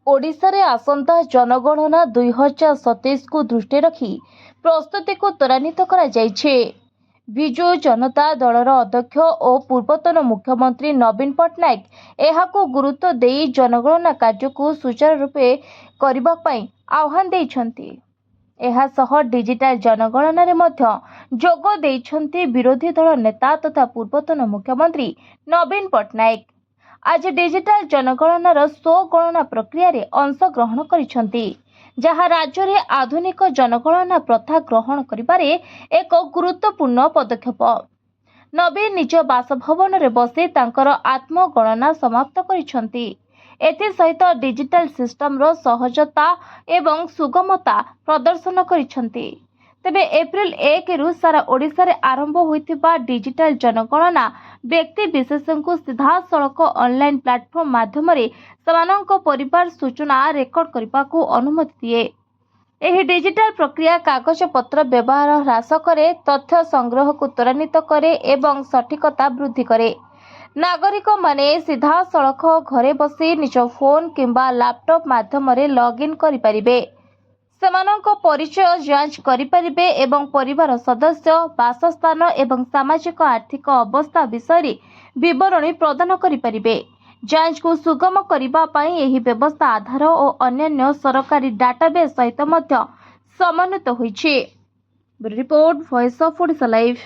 ओडिशारे आसंता जनगणना 2027 को दृष्टि रखी प्रस्तुति को त्वरान्वित करा जायछे। विजु जनता दलर अध्यक्ष और पूर्वतन मुख्यमंत्री नवीन पट्टनायक एहाको गुरुत्व देई जनगणना कार्य को सुचारू रूपे करबा पई आह्वान दैछंती। एहा सह डिजिटल जनगणना रे मध्य जोग दैछंती विरोधी दल नेता तथा पूर्वतन मुख्यमंत्री नवीन पट्टनायक। आज डिजिटल जनगणनार 100 गणना प्रक्रिया रे अंश ग्रहण करिसंती, जहाँ राज्य रे आधुनिक जनगणना प्रथा ग्रहण करिबारे एक गुरुत्वपूर्ण पदक्षेप। नवीन निज बासभवन रे बसी तांकर आत्मगणना समाप्त करिसंती। एथि सहित डिजिटल सिस्टम रो सहजता एवं सुगमता प्रदर्शन करिसंती। तेबे एप्रिल 1 रु सारा ओडिशा रे आरंभ होइतिबा डिजिटल जनगणना व्यक्ति विशेषों को सीधा सड़क ऑनलाइन प्लेटफॉर्म माध्यम रे समानंक परिवार सूचना रेकर्ड करने को अनुमति दिए। एही डिजिटल प्रक्रिया कागज पत्र व्यवहार ह्रास करे, तथ्य संग्रह को त्वरान्वित करे एवं सठिकता वृद्धि करे। नागरिक माने सीधा सड़क घरे बसी निज फोन किंबा लैपटॉप माध्यम रे लॉगिन करि परिबे। सेमानंक परिचय जांच करिपारिबे एवं परिवार सदस्य, बासस्थान एवं सामाजिक आर्थिक अवस्था विषय विवरणी प्रदान करिपारिबे। जांच को सुगम करिबा पई एही व्यवस्था आधार और अन्य सरकारी डाटाबेस सहित मध्य समन्वित होइछि। Report voice of Odisha live.